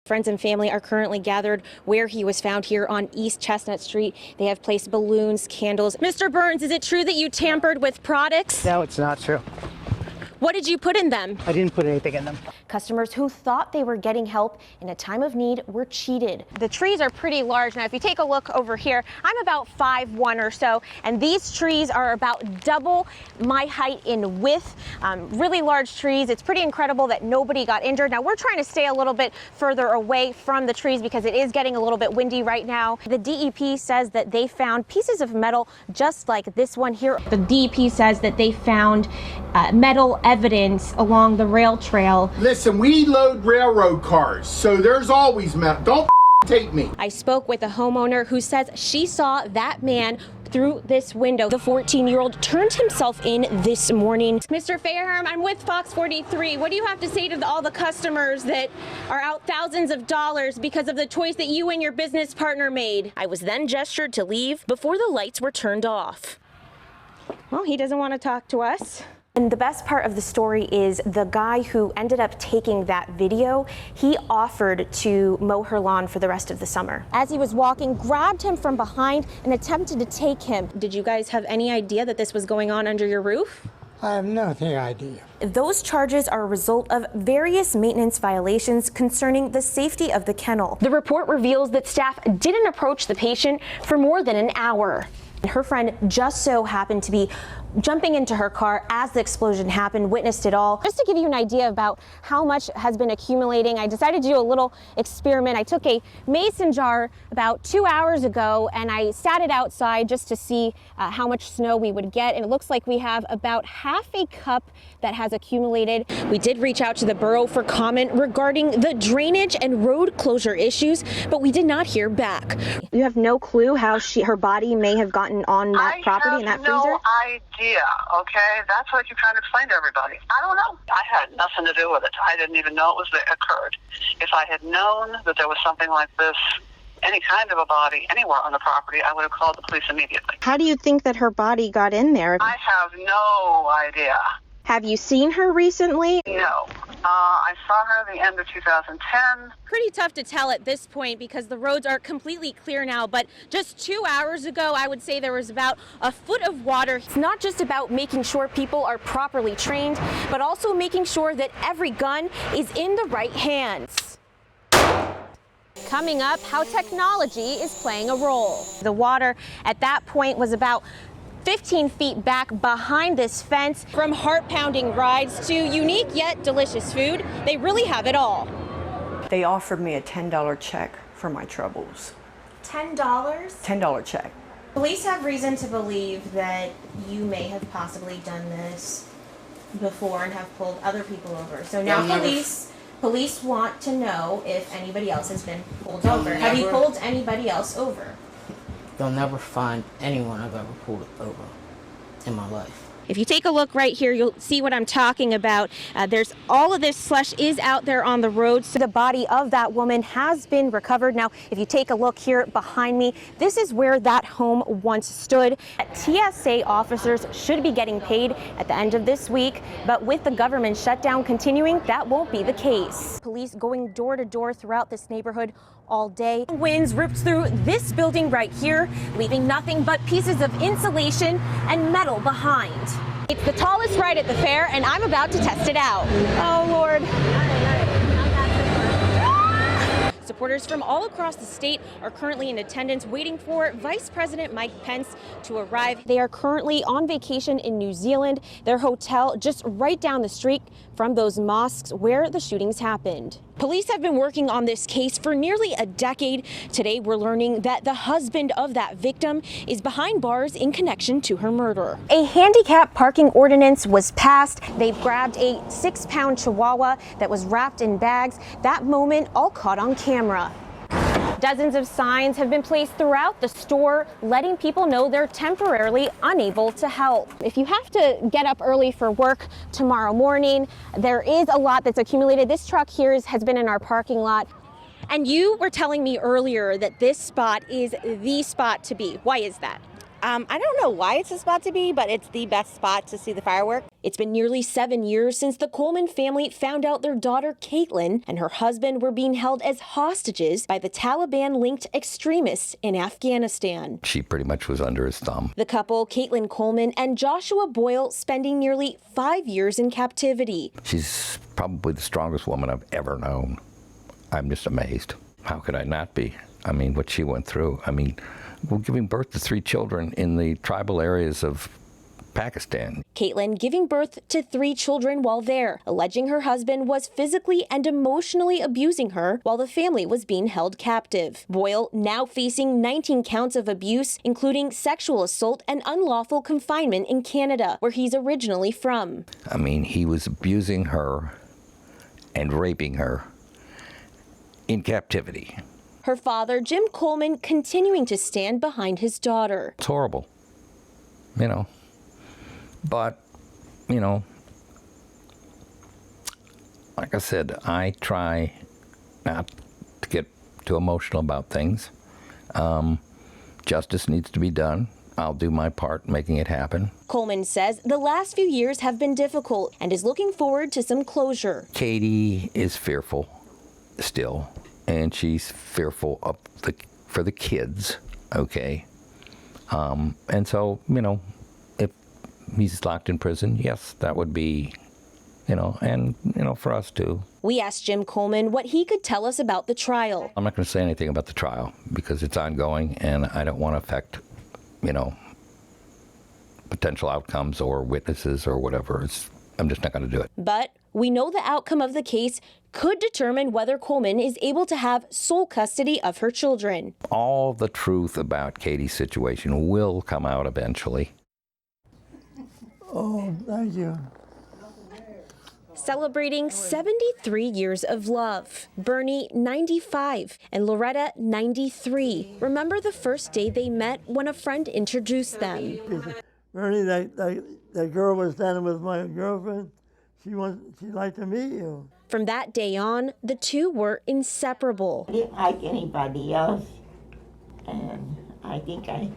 Friends and family are currently gathered where he was found here on East Chestnut Street. They have placed balloons, candles. Mr. Burns, is it true that you tampered with products? No, it's not true. What did you put in them? I didn't put anything in them. Customers who thought they were getting help in a time of need were cheated. The trees are pretty large. Now, if you take a look over here, I'm about 5'1" or so, and these trees are about double my height in width. Really large trees. It's pretty incredible that nobody got injured. Now, we're trying to stay a little bit further away from the trees because it is getting a little bit windy right now. The DEP says that they found pieces of metal just like this one here. The DEP says that they found metal evidence along the rail trail. Listen, we load railroad cars, so there's always metal. Don't take me. I spoke with a homeowner who says she saw that man through this window. The 14-year-old turned himself in this morning. Mr. Fairham, I'm with Fox 43. What do you have to say to all the customers that are out thousands of dollars because of the choice that you and your business partner made? I was then gestured to leave before the lights were turned off. Well, he doesn't want to talk to us. And the best part of the story is the guy who ended up taking that video, he offered to mow her lawn for the rest of the summer. As he was walking, grabbed him from behind and attempted to take him. Did you guys have any idea that this was going on under your roof? I have no idea. Those charges are a result of various maintenance violations concerning the safety of the kennel. The report reveals that staff didn't approach the patient for more than an hour. Her friend just so happened to be jumping into her car as the explosion happened, witnessed it all. Just to give you an idea about how much has been accumulating, I decided to do a little experiment. I took a mason jar about 2 hours ago and I sat it outside just to see how much snow we would get. And it looks like we have about half a cup that has accumulated. We did reach out to the borough for comment regarding the drainage and road closure issues, but we did not hear back. You have no clue how her body may have gotten on that property in that freezer? I have no idea, okay? That's what you're trying to explain to everybody. I don't know. I had nothing to do with it. I didn't even know it was occurred. If I had known that there was something like this, any kind of a body anywhere on the property, I would have called the police immediately. How do you think that her body got in there? I have no idea. Have you seen her recently? No. I saw her at the end of 2010. Pretty tough to tell at this point because the roads are completely clear now, but just 2 hours ago, I would say there was about a foot of water. It's not just about making sure people are properly trained, but also making sure that every gun is in the right hands. Coming up, how technology is playing a role. The water at that point was about 15 feet back behind this fence. From heart-pounding rides to unique yet delicious food, they really have it all. They offered me a $10 check for my troubles. $10? $10 check. Police have reason to believe that you may have possibly done this before and have pulled other people over. So now police want to know if anybody else has been pulled over. Have you pulled anybody else over? You'll never find anyone I've ever pulled over in my life. If you take a look right here, you'll see what I'm talking about. There's all of this slush is out there on the road. So the body of that woman has been recovered. Now, if you take a look here behind me, this is where that home once stood. TSA officers should be getting paid at the end of this week, but with the government shutdown continuing, that won't be the case. Police going door to door throughout this neighborhood all day. Winds ripped through this building right here, leaving nothing but pieces of insulation and metal behind. It's the tallest ride at the fair, and I'm about to test it out. Oh, Lord. Supporters from all across the state are currently in attendance waiting for Vice President Mike Pence to arrive. They are currently on vacation in New Zealand, their hotel just right down the street from those mosques where the shootings happened. Police have been working on this case for nearly a decade. Today, we're learning that the husband of that victim is behind bars in connection to her murder. A handicap parking ordinance was passed. They've grabbed a 6-pound chihuahua that was wrapped in bags. That moment all caught on camera. Dozens of signs have been placed throughout the store, letting people know they're temporarily unable to help. If you have to get up early for work tomorrow morning, there is a lot that's accumulated. This truck here has been in our parking lot. And you were telling me earlier that this spot is the spot to be. Why is that? I don't know why it's the spot to be, but it's the best spot to see the fireworks. It's been nearly 7 years since the Coleman family found out their daughter Caitlin and her husband were being held as hostages by the Taliban-linked extremists in Afghanistan. She pretty much was under his thumb. The couple, Caitlin Coleman and Joshua Boyle, spending nearly 5 years in captivity. She's probably the strongest woman I've ever known. I'm just amazed. How could I not be? I mean, what she went through. I mean, we're giving birth to 3 children in the tribal areas of Pakistan. Caitlin giving birth to 3 children while there, alleging her husband was physically and emotionally abusing her while the family was being held captive. Boyle now facing 19 counts of abuse, including sexual assault and unlawful confinement in Canada, where he's originally from. I mean, he was abusing her and raping her in captivity. Her father, Jim Coleman, continuing to stand behind his daughter. It's horrible, you know. But, you know, like I said, I try not to get too emotional about things. Justice needs to be done. I'll do my part making it happen. Coleman says the last few years have been difficult and is looking forward to some closure. Katie is fearful still, and she's fearful of for the kids, okay? And so, you know, if he's locked in prison, yes, that would be, you know, and, you know, for us too. We asked Jim Coleman what he could tell us about the trial. I'm not going to say anything about the trial because it's ongoing, and I don't want to affect, you know, potential outcomes or witnesses or whatever. I'm just not going to do it. But we know the outcome of the case could determine whether Coleman is able to have sole custody of her children. All the truth about Katie's situation will come out eventually. Oh, thank you. Celebrating 73 years of love. Bernie, 95, and Loretta, 93. Remember the first day they met when a friend introduced them. Bernie, that girl was standing with my girlfriend. She'd like to meet you. From that day on, the two were inseparable. I didn't like anybody else, and I think I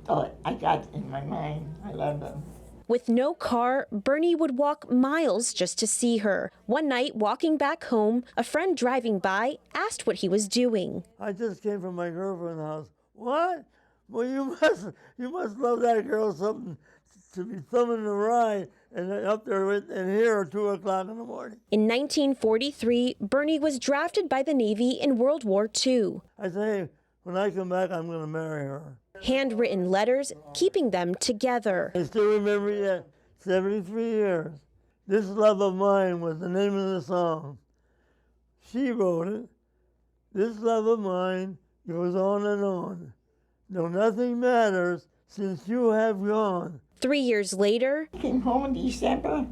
thought I got in my mind I love them. With no car, Bernie would walk miles just to see her. One night, walking back home, a friend driving by asked what he was doing. I just came from my girlfriend's house. What? Well, you must love that girl something to be thumbing the ride and up there and here at 2 o'clock in the morning. In 1943, Bernie was drafted by the Navy in World War II. I say, when I come back, I'm going to marry her. Handwritten letters keeping them together. I still remember yet, 73 years. This Love of Mine was the name of the song. She wrote it. This love of mine goes on and on. Though nothing matters since you have gone. 3 years later, I came home in December,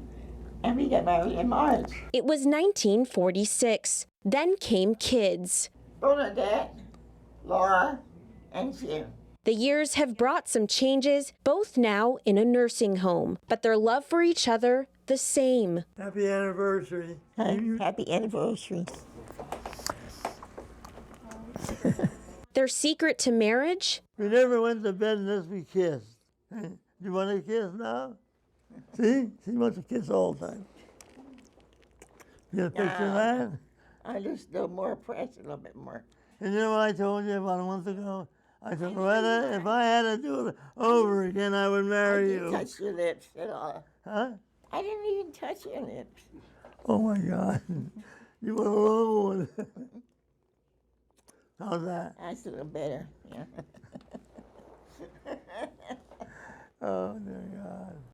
and we got married in March. it was 1946. Then came kids. Bernadette, Laura, and Jim. The years have brought some changes, both now in a nursing home, but their love for each other the same. Happy anniversary. Happy anniversary. Their secret to marriage? We never went to bed unless we kissed. Hey, you want to kiss now? See? She wants to kiss all the time. You picture that? I just do more press a little bit more. And you know what I told you about a month ago? I said, Loretta, if I had to do it over again, I would marry you. I didn't touch your lips at all. Huh? I didn't even touch your lips. Oh my God. You want a long one. How's that? That's a little better, yeah. Oh, there you